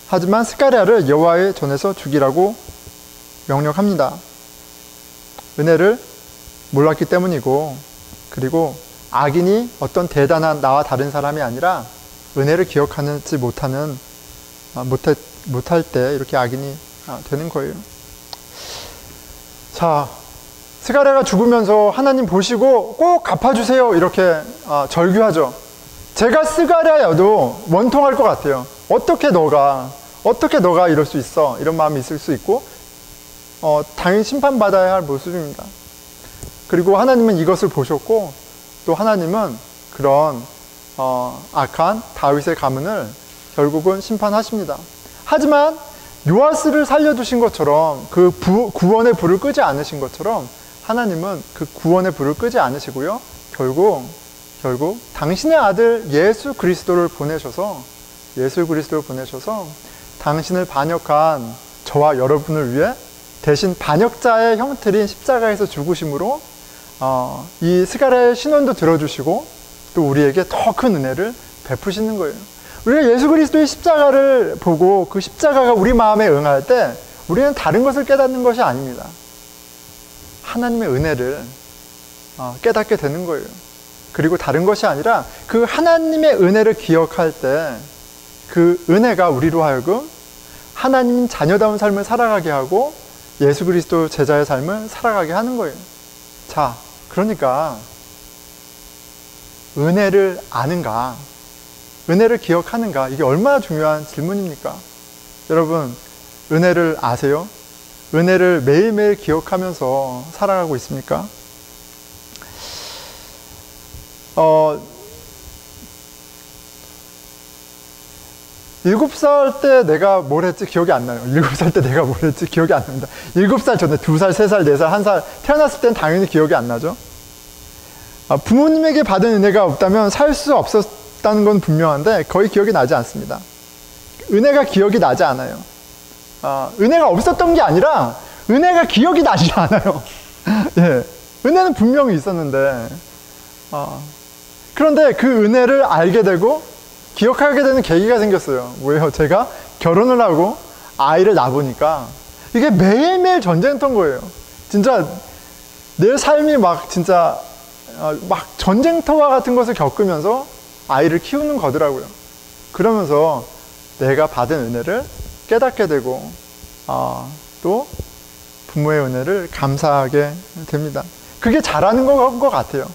하지만 스가랴를 여호와의 전에서 죽이라고 명령합니다. 은혜를 몰랐기 때문이고, 그리고 악인이 어떤 대단한 나와 다른 사람이 아니라 은혜를 기억하지 못할 때 이렇게 악인이 되는 거예요. 자, 스가랴가 죽으면서 하나님 보시고 꼭 갚아주세요 이렇게 절규하죠. 제가 스가랴여도 원통할 것 같아요. 어떻게 너가 이럴 수 있어? 이런 마음이 있을 수 있고, 당연히 심판받아야 할 모습입니다. 그리고 하나님은 이것을 보셨고, 또 하나님은 그런 악한 다윗의 가문을 결국은 심판하십니다. 하지만 요아스를 살려주신 것처럼, 그 구원의 불을 끄지 않으신 것처럼 하나님은 그 구원의 불을 끄지 않으시고요, 결국 당신의 아들 예수 그리스도를 보내셔서 당신을 반역한 저와 여러분을 위해 대신 반역자의 형틀인 십자가에서 죽으심으로 이 스가랴의 신원도 들어주시고 또 우리에게 더 큰 은혜를 베푸시는 거예요. 우리가 예수 그리스도의 십자가를 보고 그 십자가가 우리 마음에 응할 때 우리는 다른 것을 깨닫는 것이 아닙니다. 하나님의 은혜를 깨닫게 되는 거예요. 그리고 다른 것이 아니라 그 하나님의 은혜를 기억할 때 그 은혜가 우리로 하여금 하나님 자녀다운 삶을 살아가게 하고 예수 그리스도 제자의 삶을 살아가게 하는 거예요. 자, 그러니까 은혜를 아는가, 은혜를 기억하는가, 이게 얼마나 중요한 질문입니까? 여러분, 은혜를 아세요? 은혜를 매일매일 기억하면서 살아가고 있습니까? 7살 때 내가 뭘 했지 기억이 안 나요. 7살 때 내가 뭘 했지 기억이 안 납니다. 7살 전에 2살, 3살, 4살, 1살 태어났을 때는 당연히 기억이 안 나죠. 부모님에게 받은 은혜가 없다면 살 수 없었다는 건 분명한데 거의 기억이 나지 않습니다. 은혜가 기억이 나지 않아요. 은혜가 없었던 게 아니라 은혜가 기억이 나지 않아요. 예, 은혜는 분명히 있었는데 그런데 그 은혜를 알게 되고 기억하게 되는 계기가 생겼어요. 뭐예요? 제가 결혼을 하고 아이를 낳아보니까 이게 매일매일 전쟁터인 거예요. 진짜 내 삶이 막 전쟁터와 같은 것을 겪으면서 아이를 키우는 거더라고요. 그러면서 내가 받은 은혜를 깨닫게 되고 또 부모의 은혜를 감사하게 됩니다. 그게 자라는 것 같아요.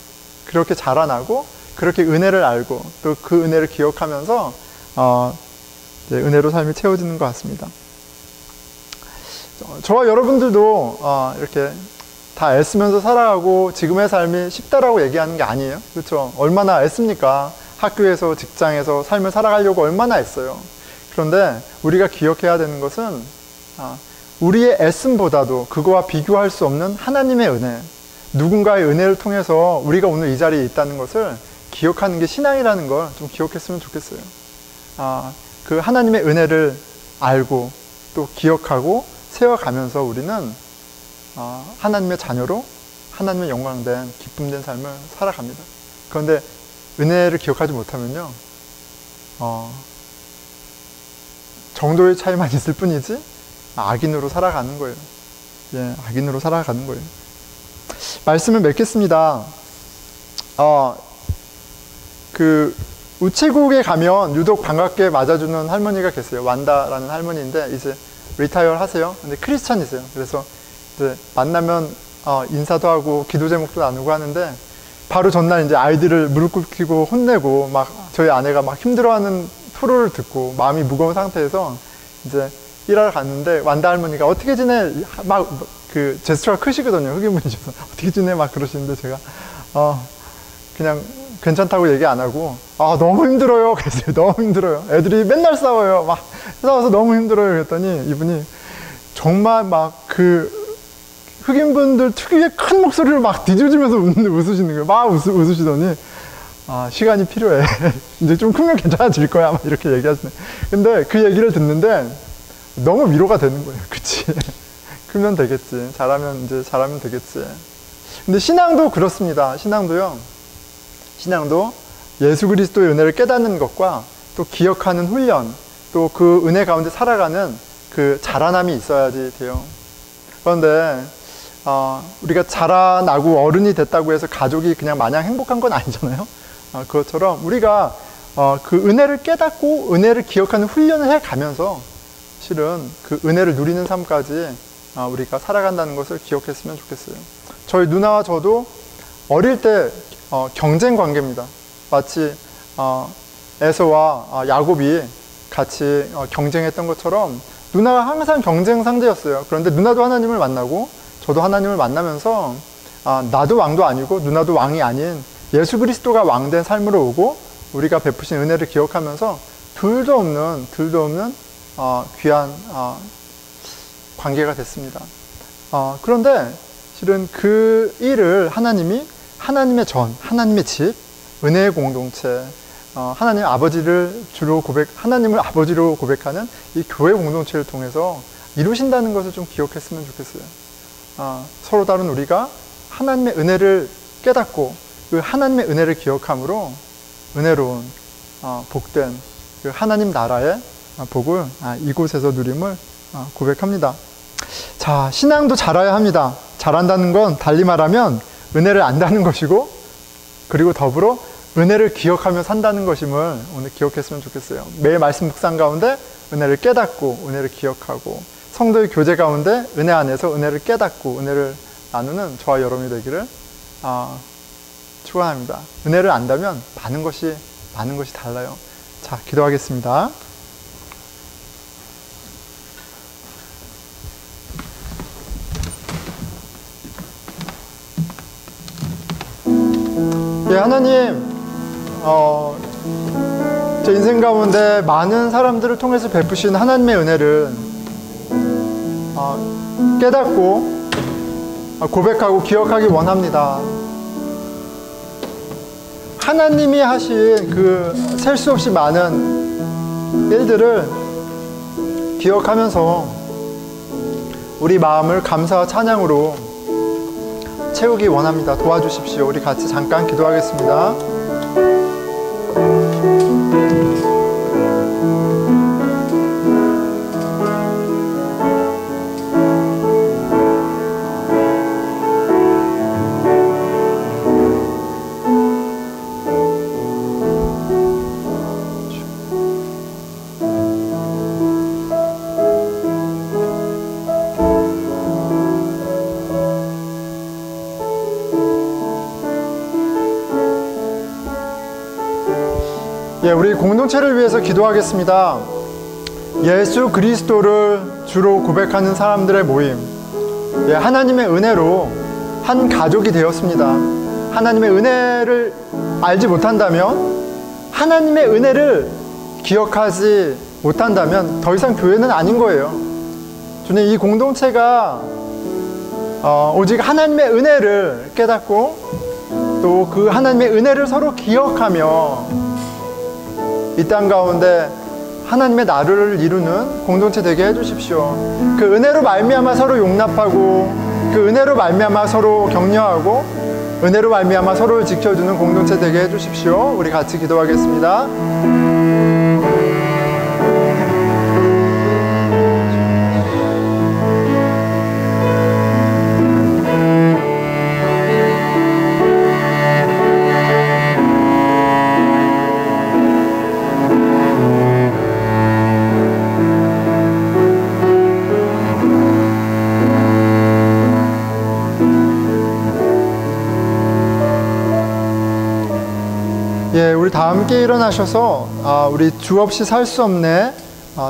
그렇게 자라나고 그렇게 은혜를 알고 또 그 은혜를 기억하면서 은혜로 삶이 채워지는 것 같습니다. 저와 여러분들도 이렇게 다 애쓰면서 살아가고 지금의 삶이 쉽다라고 얘기하는 게 아니에요. 그렇죠? 얼마나 애씁니까? 학교에서, 직장에서 삶을 살아가려고 얼마나 애써요. 그런데 우리가 기억해야 되는 것은 우리의 애씀보다도 그거와 비교할 수 없는 하나님의 은혜, 누군가의 은혜를 통해서 우리가 오늘 이 자리에 있다는 것을 기억하는 게 신앙이라는 걸 좀 기억했으면 좋겠어요. 그 하나님의 은혜를 알고 또 기억하고 세워가면서 우리는 하나님의 자녀로 하나님의 영광된 기쁨된 삶을 살아갑니다. 그런데 은혜를 기억하지 못하면요, 정도의 차이만 있을 뿐이지 악인으로 살아가는 거예요. 예, 악인으로 살아가는 거예요. 말씀을 맺겠습니다. 그 우체국에 가면 유독 반갑게 맞아주는 할머니가 계세요. 완다라는 할머니인데 이제 리타이어 하세요. 근데 크리스찬이세요. 그래서 이제 만나면 인사도 하고 기도 제목도 나누고 하는데 바로 전날 이제 아이들을 무릎 꿇히고 혼내고 막 저희 아내가 막 힘들어하는 토로를 듣고 마음이 무거운 상태에서 이제 일하러 갔는데 완다 할머니가 어떻게 지내? 막 그 제스처가 크시거든요. 흑인분이셔서 어떻게 지내? 막 그러시는데 제가 그냥 괜찮다고 얘기 안 하고 너무 힘들어요. 그랬어요. 너무 힘들어요. 애들이 맨날 싸워요. 막 싸워서 너무 힘들어요. 그랬더니 이분이 정말 막 그 흑인분들 특유의 큰 목소리를 막 뒤집으면서 웃으시는 거예요. 막 웃으시더니 시간이 필요해. 이제 좀 크면 괜찮아질 거야. 막 이렇게 얘기하시네. 근데 그 얘기를 듣는데 너무 위로가 되는 거예요. 그치? 크면 되겠지. 잘하면 되겠지. 근데 신앙도 그렇습니다. 신앙도 예수 그리스도의 은혜를 깨닫는 것과 또 기억하는 훈련, 또 그 은혜 가운데 살아가는 그 자라남이 있어야지 돼요. 그런데 우리가 자라나고 어른이 됐다고 해서 가족이 그냥 마냥 행복한 건 아니잖아요. 그것처럼 우리가 그 은혜를 깨닫고 은혜를 기억하는 훈련을 해가면서 실은 그 은혜를 누리는 삶까지 우리가 살아간다는 것을 기억했으면 좋겠어요. 저희 누나와 저도 어릴 때 경쟁 관계입니다. 마치 에서와 야곱이 같이 경쟁했던 것처럼 누나가 항상 경쟁 상대였어요. 그런데 누나도 하나님을 만나고 저도 하나님을 만나면서 나도 왕도 아니고 누나도 왕이 아닌 예수 그리스도가 왕된 삶으로 오고 우리가 베푸신 은혜를 기억하면서 둘도 없는 귀한 관계가 됐습니다. 그런데 실은 그 일을 하나님이 하나님의 집, 은혜의 공동체, 하나님을 아버지로 고백하는 이 교회 공동체를 통해서 이루신다는 것을 좀 기억했으면 좋겠어요. 서로 다른 우리가 하나님의 은혜를 깨닫고 그 하나님의 은혜를 기억함으로 은혜로운 복된 그 하나님 나라의 복을 이곳에서 누림을 고백합니다. 자, 신앙도 자라야 합니다. 자란다는 건 달리 말하면 은혜를 안다는 것이고 그리고 더불어 은혜를 기억하며 산다는 것임을 오늘 기억했으면 좋겠어요. 매일 말씀 묵상 가운데 은혜를 깨닫고 은혜를 기억하고 성도의 교제 가운데 은혜 안에서 은혜를 깨닫고 은혜를 나누는 저와 여러분이 되기를 축원합니다. 은혜를 안다면 많은 것이 달라요. 자, 기도하겠습니다. 예, 하나님, 제 인생 가운데 많은 사람들을 통해서 베푸신 하나님의 은혜를 깨닫고 고백하고 기억하기 원합니다. 하나님이 하신 그 셀 수 없이 많은 일들을 기억하면서 우리 마음을 감사와 찬양으로 채우기 원합니다. 도와주십시오. 우리 같이 잠깐 기도하겠습니다. 예, 우리 공동체를 위해서 기도하겠습니다. 예수 그리스도를 주로 고백하는 사람들의 모임, 예, 하나님의 은혜로 한 가족이 되었습니다. 하나님의 은혜를 알지 못한다면, 하나님의 은혜를 기억하지 못한다면 더 이상 교회는 아닌 거예요. 주님, 이 공동체가 오직 하나님의 은혜를 깨닫고 또 그 하나님의 은혜를 서로 기억하며 이 땅 가운데 하나님의 나라를 이루는 공동체 되게 해주십시오. 그 은혜로 말미암아 서로 용납하고 그 은혜로 말미암아 서로 격려하고 은혜로 말미암아 서로를 지켜주는 공동체 되게 해주십시오. 우리 같이 기도하겠습니다. 예, 우리 다 함께 일어나셔서 우리 주 없이 살 수 없네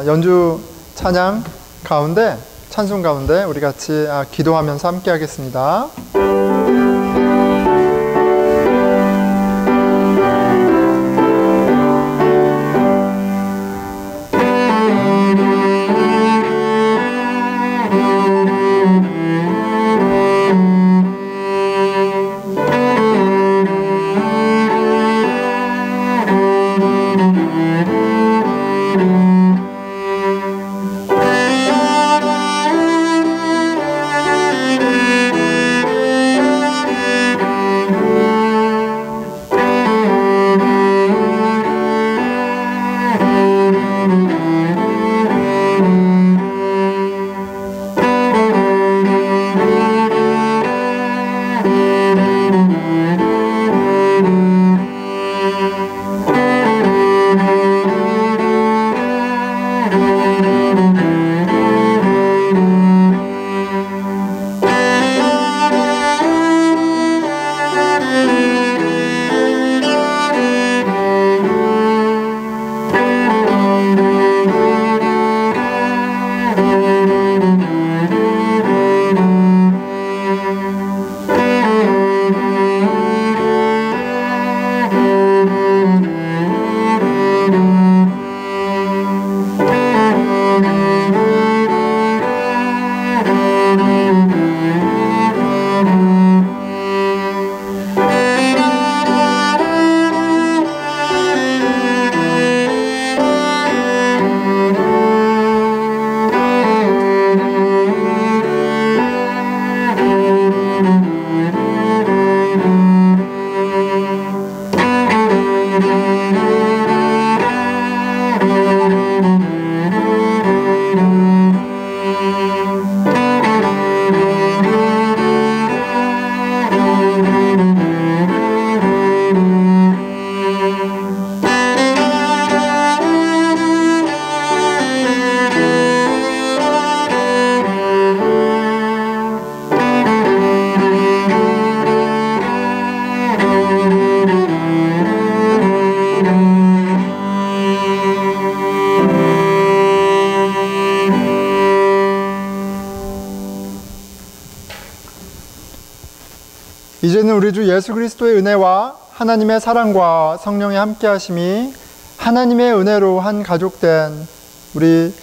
연주 찬양 가운데 찬송 가운데 우리 같이 기도하면서 함께 하겠습니다. 이제는 우리 주 예수 그리스도의 은혜와 하나님의 사랑과 성령의 함께하심이 하나님의 은혜로 한 가족된 우리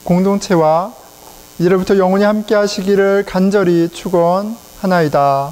공동체와 이제부터 영원히 함께하시기를 간절히 축원하나이다.